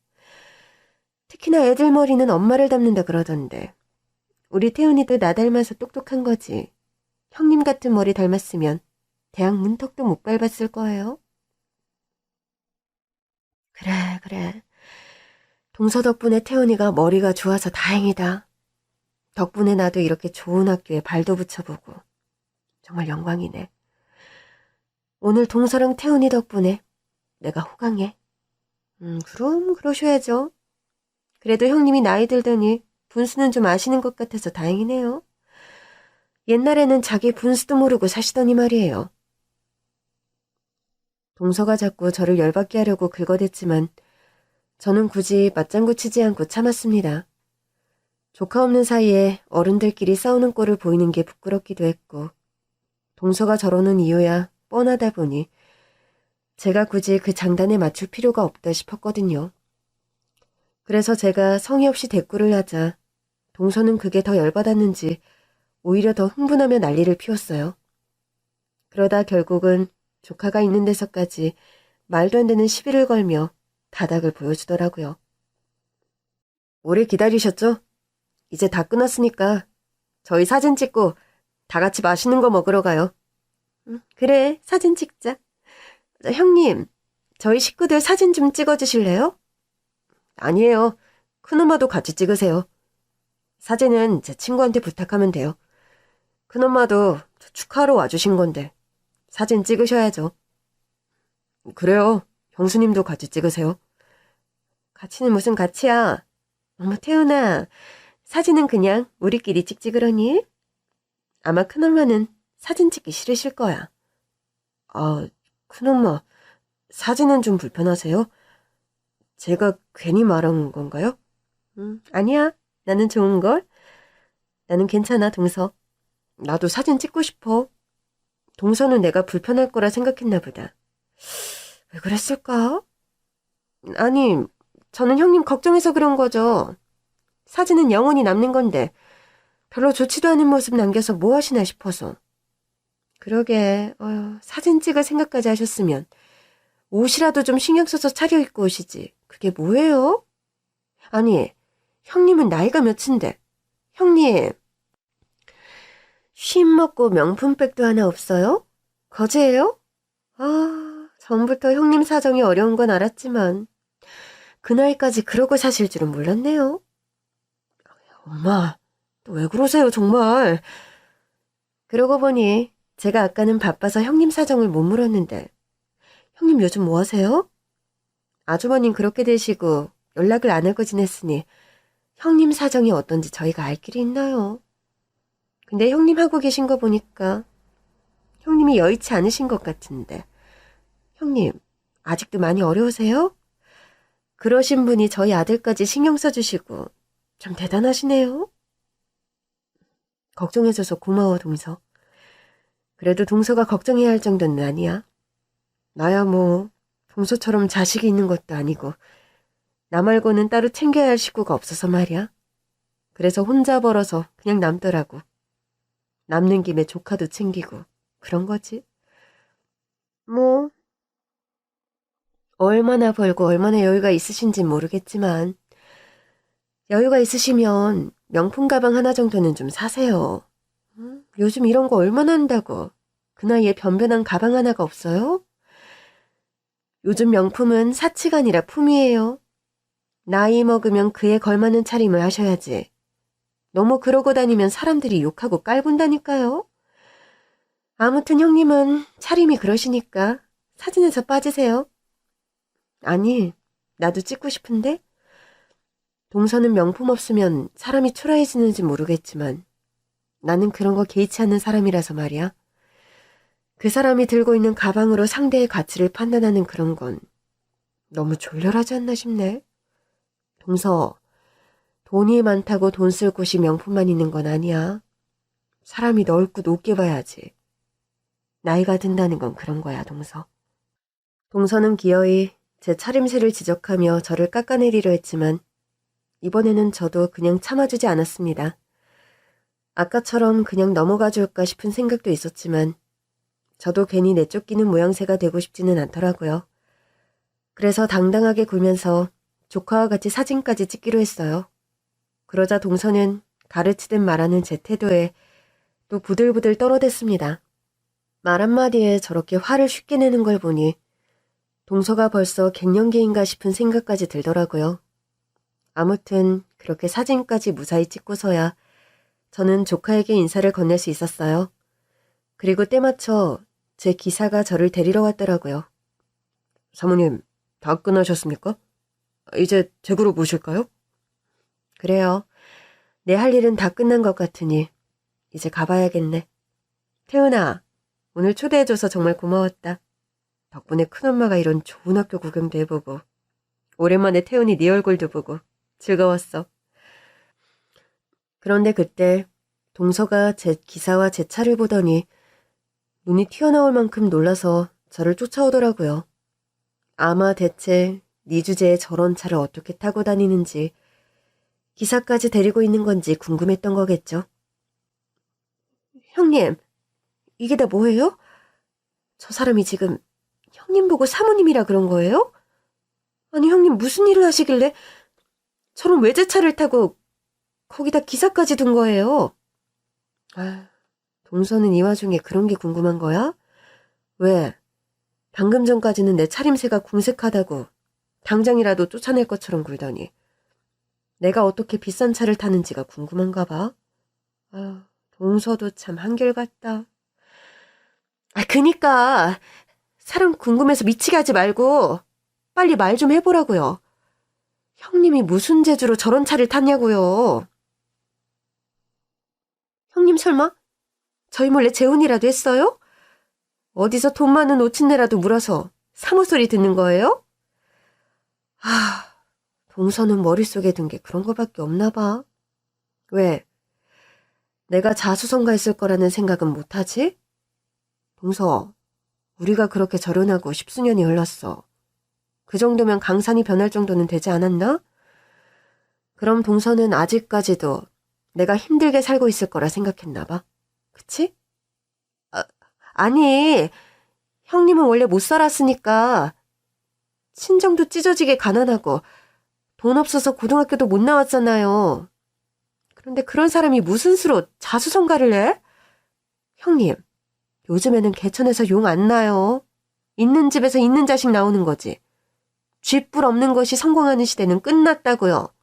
특히나 애들 머리는 엄마를 닮는다 그러던데. 우리 태훈이도 나 닮아서 똑똑한 거지. 형님 같은 머리 닮았으면 대학 문턱도 못 밟았을 거예요. 그래. 동서 덕분에 태훈이가 머리가 좋아서 다행이다. 덕분에 나도 이렇게 좋은 학교에 발도 붙여보고. 정말 영광이네. 오늘 동서랑 태훈이 덕분에 내가 호강해. 그럼 그러셔야죠. 그래도 형님이 나이 들더니 분수는 좀 아시는 것 같아서 다행이네요. 옛날에는 자기 분수도 모르고 사시더니 말이에요. 동서가 자꾸 저를 열받게 하려고 긁어댔지만 저는 굳이 맞장구 치지 않고 참았습니다. 조카 없는 사이에 어른들끼리 싸우는 꼴을 보이는 게 부끄럽기도 했고 동서가 저러는 이유야 뻔하다 보니 제가 굳이 그 장단에 맞출 필요가 없다 싶었거든요. 그래서 제가 성의 없이 대꾸를 하자 동서는 그게 더 열받았는지 오히려 더 흥분하며 난리를 피웠어요. 그러다 결국은 조카가 있는 데서까지 말도 안 되는 시비를 걸며 다닥을 보여주더라고요. 오래 기다리셨죠? 이제 다 끝났으니까 저희 사진 찍고 다 같이 맛있는 거 먹으러 가요. 그래, 사진 찍자. 형님, 저희 식구들 사진 좀 찍어주실래요? 아니에요. 큰엄마도 같이 찍으세요. 사진은 제 친구한테 부탁하면 돼요. 큰엄마도 저 축하하러 와주신 건데 사진 찍으셔야죠. 그래요. 형수님도 같이 찍으세요. 같이는 무슨 같이야. 어머 태훈아, 사진은 그냥 우리끼리 찍지 그러니? 아마 큰엄마는 사진 찍기 싫으실 거야. 아, 큰엄마, 사진은 좀 불편하세요? 제가 괜히 말한 건가요? 아니야. 나는 좋은걸. 나는 괜찮아, 동서. 나도 사진 찍고 싶어. 동서는 내가 불편할 거라 생각했나 보다. 왜 그랬을까? 아니, 저는 형님 걱정해서 그런 거죠. 사진은 영원히 남는 건데 별로 좋지도 않은 모습 남겨서 뭐 하시나 싶어서. 그러게, 사진 찍을 생각까지 하셨으면 옷이라도 좀 신경 써서 차려입고 오시지. 그게 뭐예요? 아니, 형님은 나이가 몇인데. 형님, 쉼 먹고 명품백도 하나 없어요? 거제예요? 아, 전부터 형님 사정이 어려운 건 알았지만 그 나이까지 그러고 사실 줄은 몰랐네요. 엄마, 또 왜 그러세요 정말. 그러고 보니 제가 아까는 바빠서 형님 사정을 못 물었는데 형님 요즘 뭐 하세요? 아주버님 그렇게 되시고 연락을 안 하고 지냈으니 형님 사정이 어떤지 저희가 알 길이 있나요? 근데 형님 하고 계신 거 보니까 형님이 여의치 않으신 것 같은데. 형님, 아직도 많이 어려우세요? 그러신 분이 저희 아들까지 신경 써주시고 참 대단하시네요. 걱정해줘서 고마워, 동서. 그래도 동서가 걱정해야 할 정도는 아니야. 나야 뭐 동서처럼 자식이 있는 것도 아니고 나 말고는 따로 챙겨야 할 식구가 없어서 말이야. 그래서 혼자 벌어서 그냥 남더라고. 남는 김에 조카도 챙기고 그런 거지. 뭐 얼마나 벌고 얼마나 여유가 있으신진 모르겠지만 여유가 있으시면 명품 가방 하나 정도는 좀 사세요. 요즘 이런 거 얼마나 한다고. 그 나이에 변변한 가방 하나가 없어요? 요즘 명품은 사치가 아니라 품이에요. 나이 먹으면 그에 걸맞는 차림을 하셔야지. 너무 그러고 다니면 사람들이 욕하고 깔본다니까요. 아무튼 형님은 차림이 그러시니까 사진에서 빠지세요. 아니, 나도 찍고 싶은데? 동서는 명품 없으면 사람이 초라해지는지 모르겠지만 나는 그런 거 개의치 않는 사람이라서 말이야. 그 사람이 들고 있는 가방으로 상대의 가치를 판단하는 그런 건 너무 졸렬하지 않나 싶네. 동서, 돈이 많다고 돈 쓸 곳이 명품만 있는 건 아니야. 사람이 넓고 높게 봐야지. 나이가 든다는 건 그런 거야, 동서. 동서는 기어이 제 차림새를 지적하며 저를 깎아내리려 했지만 이번에는 저도 그냥 참아주지 않았습니다. 아까처럼 그냥 넘어가 줄까 싶은 생각도 있었지만 저도 괜히 내쫓기는 모양새가 되고 싶지는 않더라고요. 그래서 당당하게 굴면서 조카와 같이 사진까지 찍기로 했어요. 그러자 동서는 가르치듯 말하는 제 태도에 또 부들부들 떨어댔습니다. 말 한마디에 저렇게 화를 쉽게 내는 걸 보니 동서가 벌써 갱년기인가 싶은 생각까지 들더라고요. 아무튼 그렇게 사진까지 무사히 찍고서야 저는 조카에게 인사를 건넬 수 있었어요. 그리고 때맞춰 제 기사가 저를 데리러 왔더라고요. 사모님, 다 끝나셨습니까? 이제 댁으로 모실까요? 그래요. 내 할 일은 다 끝난 것 같으니 이제 가봐야겠네. 태은아, 오늘 초대해줘서 정말 고마웠다. 덕분에 큰엄마가 이런 좋은 학교 구경도 해보고 오랜만에 태은이 네 얼굴도 보고 즐거웠어. 그런데 그때 동서가 제 기사와 제 차를 보더니 눈이 튀어나올 만큼 놀라서 저를 쫓아오더라고요. 아마 대체 네 주제에 저런 차를 어떻게 타고 다니는지 기사까지 데리고 있는 건지 궁금했던 거겠죠. 형님, 이게 다 뭐예요? 저 사람이 지금 형님 보고 사모님이라 그런 거예요? 아니 형님 무슨 일을 하시길래 저런 외제차를 타고 거기다 기사까지 둔 거예요? 아, 동서는 이 와중에 그런 게 궁금한 거야? 왜? 방금 전까지는 내 차림새가 궁색하다고 당장이라도 쫓아낼 것처럼 굴더니 내가 어떻게 비싼 차를 타는지가 궁금한가 봐. 아, 동서도 참 한결같다. 아, 그니까 사람 궁금해서 미치게 하지 말고 빨리 말 좀 해보라고요. 형님이 무슨 재주로 저런 차를 탔냐고요. 형님 설마 저희 몰래 재혼이라도 했어요? 어디서 돈 많은 오친내라도 물어서 사모소리 듣는 거예요? 아, 동서는 머릿속에 든 게 그런 거밖에 없나 봐. 왜? 내가 자수성가했을 거라는 생각은 못하지? 동서, 우리가 그렇게 절연하고 10수년이 흘렀어. 그 정도면 강산이 변할 정도는 되지 않았나? 그럼 동서는 아직까지도 내가 힘들게 살고 있을 거라 생각했나 봐. 그치? 아니, 형님은 원래 못 살았으니까 친정도 찢어지게 가난하고 돈 없어서 고등학교도 못 나왔잖아요. 그런데 그런 사람이 무슨 수로 자수성가를 해? 형님, 요즘에는 개천에서 용 안 나요. 있는 집에서 있는 자식 나오는 거지. 쥐뿔 없는 것이 성공하는 시대는 끝났다고요.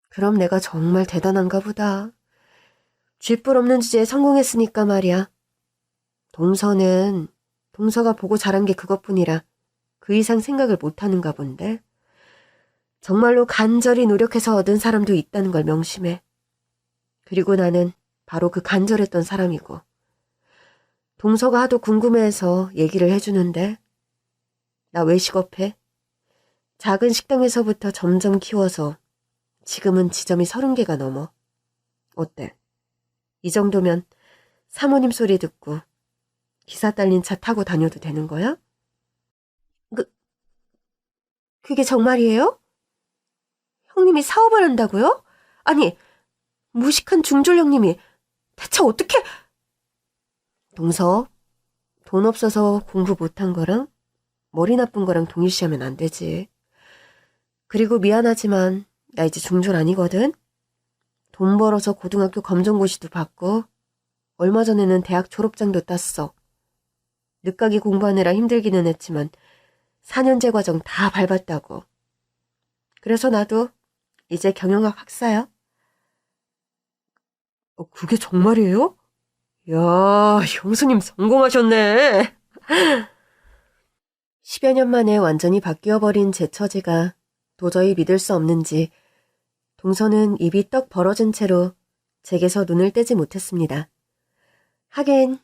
그럼 내가 정말 대단한가 보다. 쥐뿔 없는 주제에 성공했으니까 말이야. 동서가 보고 자란 게 그것뿐이라 그 이상 생각을 못하는가 본데. 정말로 간절히 노력해서 얻은 사람도 있다는 걸 명심해. 그리고 나는 바로 그 간절했던 사람이고. 동서가 하도 궁금해해서 얘기를 해주는데 나 왜 식업해? 작은 식당에서부터 점점 키워서 지금은 지점이 30개가 넘어. 어때? 이 정도면 사모님 소리 듣고 기사 딸린 차 타고 다녀도 되는 거야? 그게 정말이에요? 형님이 사업을 한다고요? 아니, 무식한 중졸 형님이 대체 어떻게... 동서, 돈 없어서 공부 못한 거랑 머리 나쁜 거랑 동일시하면 안 되지. 그리고 미안하지만 나 이제 중졸 아니거든? 돈 벌어서 고등학교 검정고시도 받고 얼마 전에는 대학 졸업장도 땄어. 늦가기 공부하느라 힘들기는 했지만 4년제 과정 다 밟았다고. 그래서 나도 이제 경영학 학사야. 그게 정말이에요? 야, 형수님 성공하셨네. 10여 년 만에 완전히 바뀌어버린 제 처지가 도저히 믿을 수 없는지 동서는 입이 떡 벌어진 채로 제게서 눈을 떼지 못했습니다. 하긴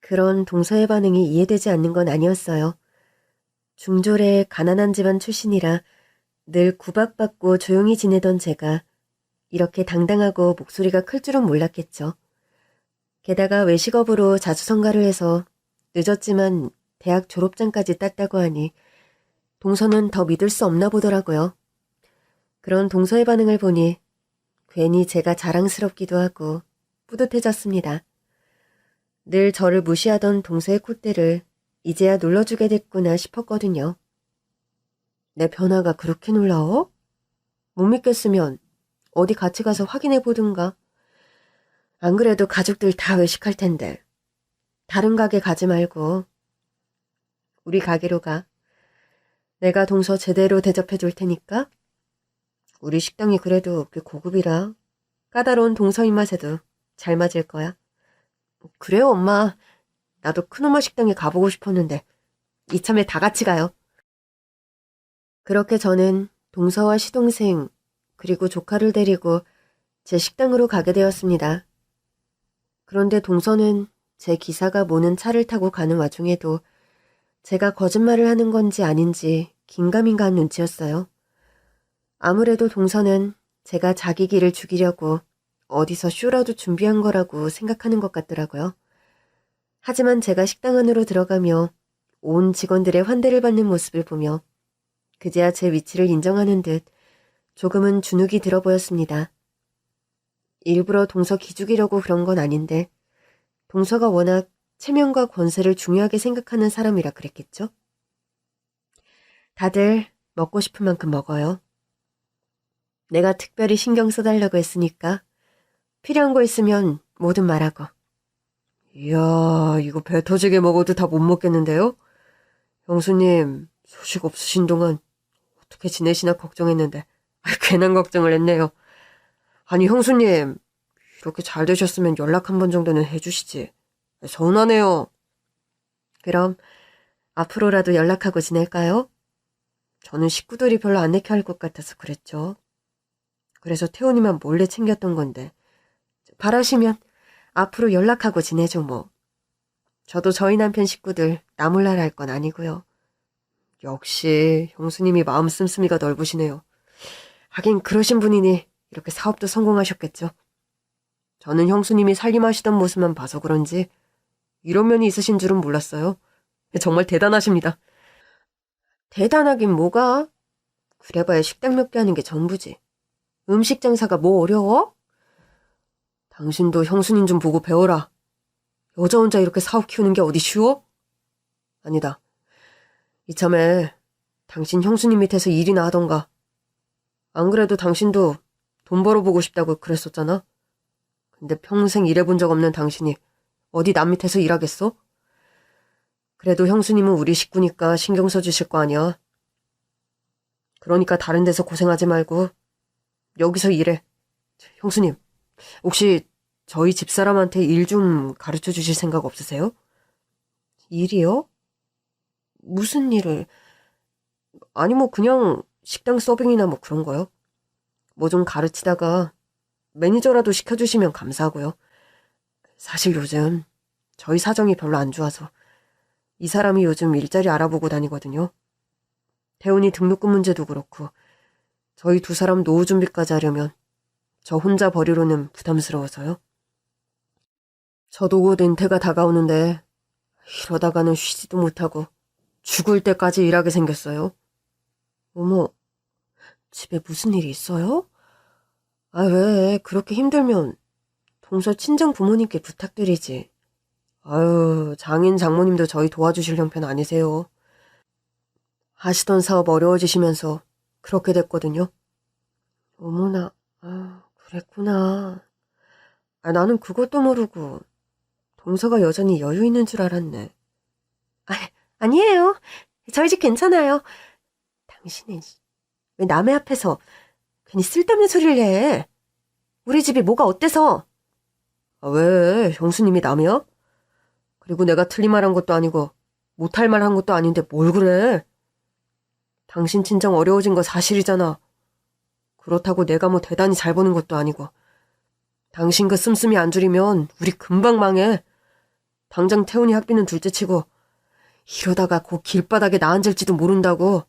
그런 동서의 반응이 이해되지 않는 건 아니었어요. 중졸의 가난한 집안 출신이라 늘 구박받고 조용히 지내던 제가 이렇게 당당하고 목소리가 클 줄은 몰랐겠죠. 게다가 외식업으로 자수성가를 해서 늦었지만 대학 졸업장까지 땄다고 하니 동서는 더 믿을 수 없나 보더라고요. 그런 동서의 반응을 보니 괜히 제가 자랑스럽기도 하고 뿌듯해졌습니다. 늘 저를 무시하던 동서의 콧대를 이제야 눌러주게 됐구나 싶었거든요. 내 변화가 그렇게 놀라워? 못 믿겠으면 어디 같이 가서 확인해 보든가. 안 그래도 가족들 다 외식할 텐데. 다른 가게 가지 말고 우리 가게로 가. 내가 동서 제대로 대접해 줄 테니까. 우리 식당이 그래도 꽤 고급이라 까다로운 동서 입맛에도 잘 맞을 거야. 그래요, 엄마. 나도 큰엄마 식당에 가보고 싶었는데 이참에 다 같이 가요. 그렇게 저는 동서와 시동생 그리고 조카를 데리고 제 식당으로 가게 되었습니다. 그런데 동서는 제 기사가 모는 차를 타고 가는 와중에도 제가 거짓말을 하는 건지 아닌지 긴가민가한 눈치였어요. 아무래도 동서는 제가 자기 길을 죽이려고 어디서 쇼라도 준비한 거라고 생각하는 것 같더라고요. 하지만 제가 식당 안으로 들어가며 온 직원들의 환대를 받는 모습을 보며 그제야 제 위치를 인정하는 듯 조금은 주눅이 들어 보였습니다. 일부러 동서 기죽이려고 그런 건 아닌데 동서가 워낙 체면과 권세를 중요하게 생각하는 사람이라 그랬겠죠? 다들 먹고 싶은 만큼 먹어요. 내가 특별히 신경 써달라고 했으니까 필요한 거 있으면 뭐든 말하고. 이야, 이거 배 터지게 먹어도 다 못 먹겠는데요? 형수님, 소식 없으신 동안 어떻게 지내시나 걱정했는데 괜한 걱정을 했네요. 아니 형수님, 이렇게 잘 되셨으면 연락 한 번 정도는 해주시지. 서운하네요. 그럼 앞으로라도 연락하고 지낼까요? 저는 식구들이 별로 안 내켜할 것 같아서 그랬죠. 그래서 태훈이만 몰래 챙겼던 건데 바라시면 앞으로 연락하고 지내죠 뭐. 저도 저희 남편 식구들 나 몰라라 할 건 아니고요. 역시 형수님이 마음 씀씀이가 넓으시네요. 하긴 그러신 분이니 이렇게 사업도 성공하셨겠죠. 저는 형수님이 살림하시던 모습만 봐서 그런지 이런 면이 있으신 줄은 몰랐어요. 정말 대단하십니다. 대단하긴 뭐가? 그래봐야 식당 몇 개 하는 게 전부지. 음식 장사가 뭐 어려워? 당신도 형수님 좀 보고 배워라. 여자 혼자 이렇게 사업 키우는 게 어디 쉬워? 아니다. 이참에 당신 형수님 밑에서 일이나 하던가. 안 그래도 당신도 돈 벌어보고 싶다고 그랬었잖아. 근데 평생 일해본 적 없는 당신이 어디 남 밑에서 일하겠어? 그래도 형수님은 우리 식구니까 신경 써주실 거 아니야. 그러니까 다른 데서 고생하지 말고 여기서 일해. 형수님, 혹시 저희 집사람한테 일 좀 가르쳐 주실 생각 없으세요? 일이요? 무슨 일을? 아니 뭐 그냥 식당 서빙이나 뭐 그런 거요. 뭐 좀 가르치다가 매니저라도 시켜주시면 감사하고요. 사실 요즘 저희 사정이 별로 안 좋아서 이 사람이 요즘 일자리 알아보고 다니거든요. 태훈이 등록금 문제도 그렇고 저희 두 사람 노후 준비까지 하려면 저 혼자 버리로는 부담스러워서요. 저도 곧 은퇴가 다가오는데 이러다가는 쉬지도 못하고 죽을 때까지 일하게 생겼어요. 어머, 집에 무슨 일이 있어요? 아, 왜 그렇게 힘들면 동서 친정 부모님께 부탁드리지. 아유, 장인 장모님도 저희 도와주실 형편 아니세요. 하시던 사업 어려워지시면서 그렇게 됐거든요. 어머나, 아, 그랬구나. 아, 나는 그것도 모르고 동서가 여전히 여유 있는 줄 알았네. 아, 아니에요. 저희 집 괜찮아요. 당신은 왜 남의 앞에서 괜히 쓸데없는 소리를 해? 우리 집이 뭐가 어때서? 아, 왜? 형수님이 남이야? 그리고 내가 틀린 말 한 것도 아니고 못할 말 한 것도 아닌데 뭘 그래? 당신 친정 어려워진 거 사실이잖아. 그렇다고 내가 뭐 대단히 잘 버는 것도 아니고. 당신 그 씀씀이 안 줄이면 우리 금방 망해. 당장 태훈이 학비는 둘째치고 이러다가 곧 길바닥에 나 앉을지도 모른다고.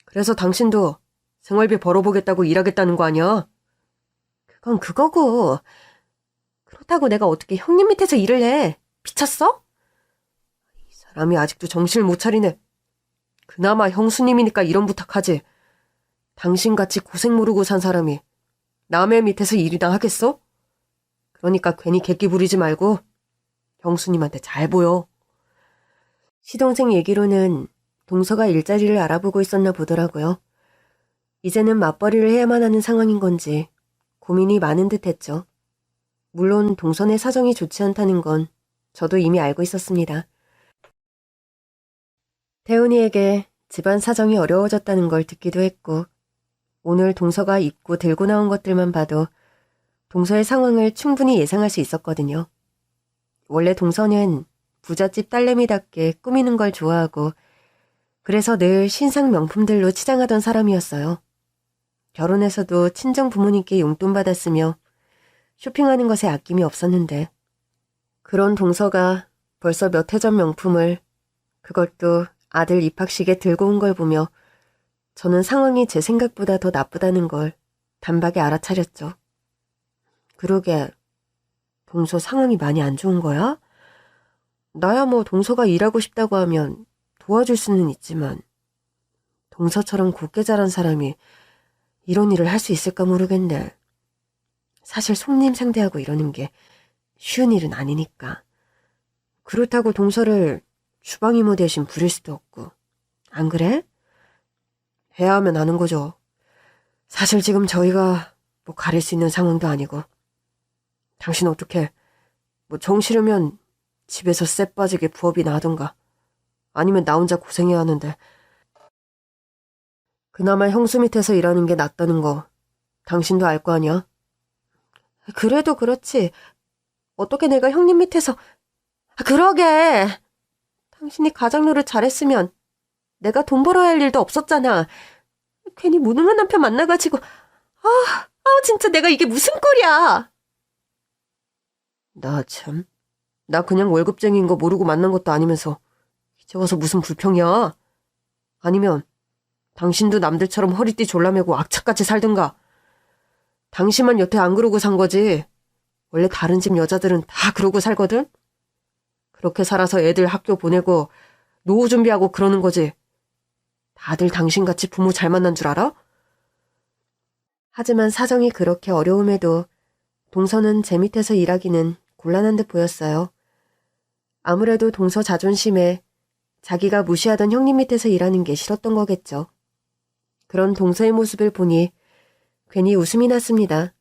그래서 당신도 생활비 벌어보겠다고 일하겠다는 거 아니야? 그건 그거고. 그렇다고 내가 어떻게 형님 밑에서 일을 해? 미쳤어? 이 사람이 아직도 정신을 못 차리네. 그나마 형수님이니까 이런 부탁하지. 당신같이 고생 모르고 산 사람이 남의 밑에서 일이나 하겠어? 그러니까 괜히 객기 부리지 말고 형수님한테 잘 보여. 시동생 얘기로는 동서가 일자리를 알아보고 있었나 보더라고요. 이제는 맞벌이를 해야만 하는 상황인 건지 고민이 많은 듯 했죠. 물론 동선의 사정이 좋지 않다는 건 저도 이미 알고 있었습니다. 태훈이에게 집안 사정이 어려워졌다는 걸 듣기도 했고 오늘 동서가 입고 들고 나온 것들만 봐도 동서의 상황을 충분히 예상할 수 있었거든요. 원래 동서는 부잣집 딸내미답게 꾸미는 걸 좋아하고 그래서 늘 신상 명품들로 치장하던 사람이었어요. 결혼해서도 친정 부모님께 용돈 받았으며 쇼핑하는 것에 아낌이 없었는데 그런 동서가 벌써 몇 해 전 명품을 그것도 아들 입학식에 들고 온 걸 보며 저는 상황이 제 생각보다 더 나쁘다는 걸 단박에 알아차렸죠. 그러게 동서 상황이 많이 안 좋은 거야? 나야 뭐 동서가 일하고 싶다고 하면 도와줄 수는 있지만 동서처럼 곱게 자란 사람이 이런 일을 할 수 있을까 모르겠네. 사실 손님 상대하고 이러는 게 쉬운 일은 아니니까. 그렇다고 동서를 주방 이모 대신 부릴 수도 없고. 안 그래? 해야 하면 하는 거죠. 사실 지금 저희가 뭐 가릴 수 있는 상황도 아니고. 당신 어떻게 뭐 정 싫으면 집에서 쎄 빠지게 부업이나 하던가. 아니면 나 혼자 고생해야 하는데. 그나마 형수 밑에서 일하는 게 낫다는 거 당신도 알 거 아니야? 그래도 그렇지. 어떻게 내가 형님 밑에서... 그러게. 당신이 가장 노릇 잘했으면 내가 돈 벌어야 할 일도 없었잖아. 괜히 무능한 남편 만나가지고 진짜 내가 이게 무슨 꼴이야. 나 참... 나 그냥 월급쟁이인 거 모르고 만난 것도 아니면서 이제 와서 무슨 불평이야. 아니면 당신도 남들처럼 허리띠 졸라매고 악착같이 살든가. 당신만 여태 안 그러고 산 거지. 원래 다른 집 여자들은 다 그러고 살거든. 그렇게 살아서 애들 학교 보내고 노후 준비하고 그러는 거지. 다들 당신같이 부모 잘 만난 줄 알아? 하지만 사정이 그렇게 어려움에도 동서는 제 밑에서 일하기는 곤란한 듯 보였어요. 아무래도 동서 자존심에 자기가 무시하던 형님 밑에서 일하는 게 싫었던 거겠죠. 그런 동서의 모습을 보니 괜히 웃음이 났습니다.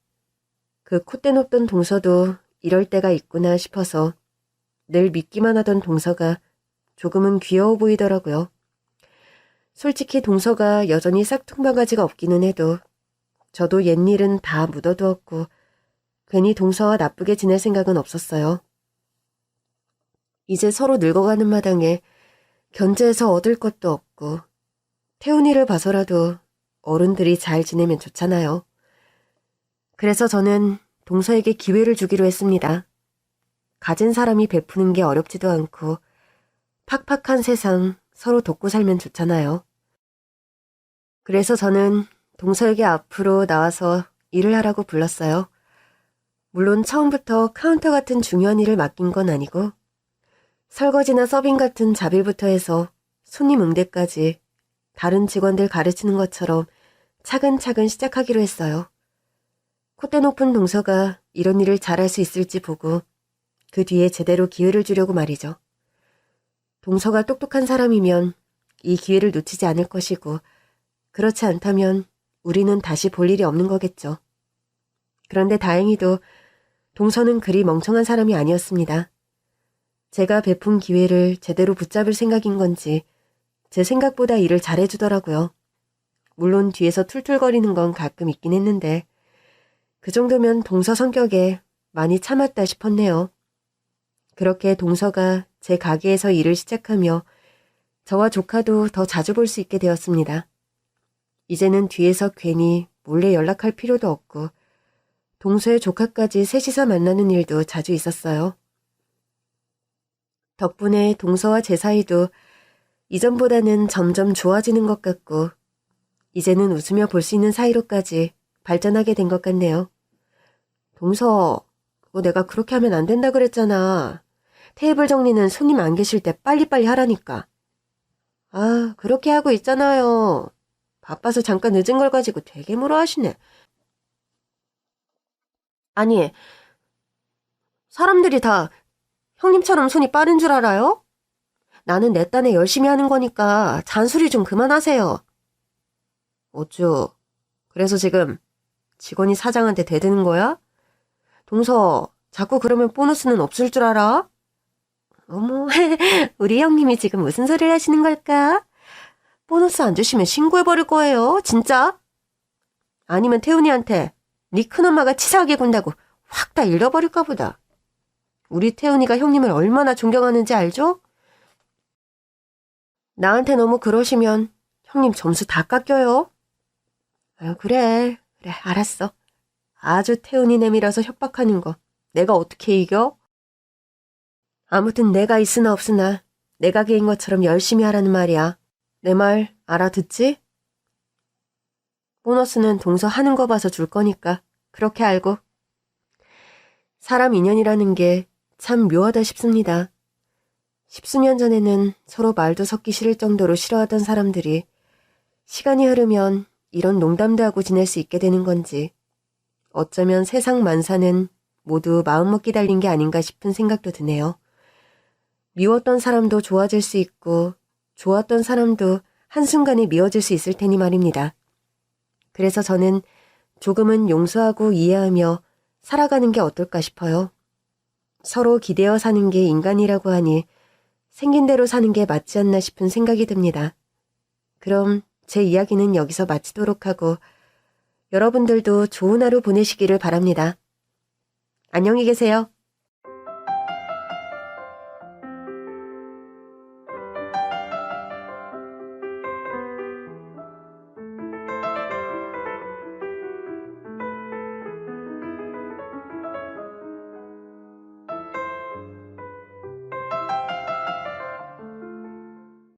그 콧대 높던 동서도 이럴 때가 있구나 싶어서 늘 믿기만 하던 동서가 조금은 귀여워 보이더라고요. 솔직히 동서가 여전히 싹퉁바가지가 없기는 해도 저도 옛일은 다 묻어두었고 괜히 동서와 나쁘게 지낼 생각은 없었어요. 이제 서로 늙어가는 마당에 견제해서 얻을 것도 없고 태훈이를 봐서라도 어른들이 잘 지내면 좋잖아요. 그래서 저는 동서에게 기회를 주기로 했습니다. 가진 사람이 베푸는 게 어렵지도 않고 팍팍한 세상 서로 돕고 살면 좋잖아요. 그래서 저는 동서에게 앞으로 나와서 일을 하라고 불렀어요. 물론 처음부터 카운터 같은 중요한 일을 맡긴 건 아니고 설거지나 서빙 같은 잡일부터 해서 손님 응대까지 다른 직원들 가르치는 것처럼 차근차근 시작하기로 했어요. 콧대 높은 동서가 이런 일을 잘할 수 있을지 보고 그 뒤에 제대로 기회를 주려고 말이죠. 동서가 똑똑한 사람이면 이 기회를 놓치지 않을 것이고 그렇지 않다면 우리는 다시 볼 일이 없는 거겠죠. 그런데 다행히도 동서는 그리 멍청한 사람이 아니었습니다. 제가 베푼 기회를 제대로 붙잡을 생각인 건지 제 생각보다 일을 잘해주더라고요. 물론 뒤에서 툴툴거리는 건 가끔 있긴 했는데 그 정도면 동서 성격에 많이 참았다 싶었네요. 그렇게 동서가 제 가게에서 일을 시작하며 저와 조카도 더 자주 볼 수 있게 되었습니다. 이제는 뒤에서 괜히 몰래 연락할 필요도 없고 동서의 조카까지 셋이서 만나는 일도 자주 있었어요. 덕분에 동서와 제 사이도 이전보다는 점점 좋아지는 것 같고 이제는 웃으며 볼 수 있는 사이로까지 발전하게 된 것 같네요. 동서, 그거 내가 그렇게 하면 안 된다 그랬잖아. 테이블 정리는 손님 안 계실 때 빨리빨리 하라니까. 아, 그렇게 하고 있잖아요. 바빠서 잠깐 늦은 걸 가지고 되게 뭐라 하시네. 아니, 사람들이 다 형님처럼 손이 빠른 줄 알아요? 나는 내 딴에 열심히 하는 거니까 잔소리 좀 그만하세요. 어쭈, 그래서 지금 직원이 사장한테 대드는 거야? 동서, 자꾸 그러면 보너스는 없을 줄 알아? 어머, 우리 형님이 지금 무슨 소리를 하시는 걸까? 보너스 안 주시면 신고해버릴 거예요, 진짜? 아니면 태훈이한테 네 큰엄마가 치사하게 군다고 확 다 잃어버릴까 보다. 우리 태훈이가 형님을 얼마나 존경하는지 알죠? 나한테 너무 그러시면 형님 점수 다 깎여요. 아유, 그래, 알았어. 아주 태훈이 내밀어서 협박하는 거 내가 어떻게 이겨? 아무튼 내가 있으나 없으나 내 가게인 것처럼 열심히 하라는 말이야. 내 말 알아듣지? 보너스는 동서 하는 거 봐서 줄 거니까 그렇게 알고. 사람 인연이라는 게 참 묘하다 싶습니다. 십수년 전에는 서로 말도 섞기 싫을 정도로 싫어하던 사람들이 시간이 흐르면 이런 농담도 하고 지낼 수 있게 되는 건지 어쩌면 세상 만사는 모두 마음먹기 달린 게 아닌가 싶은 생각도 드네요. 미웠던 사람도 좋아질 수 있고 좋았던 사람도 한순간에 미워질 수 있을 테니 말입니다. 그래서 저는 조금은 용서하고 이해하며 살아가는 게 어떨까 싶어요. 서로 기대어 사는 게 인간이라고 하니 생긴 대로 사는 게 맞지 않나 싶은 생각이 듭니다. 그럼 제 이야기는 여기서 마치도록 하고 여러분들도 좋은 하루 보내시기를 바랍니다. 안녕히 계세요.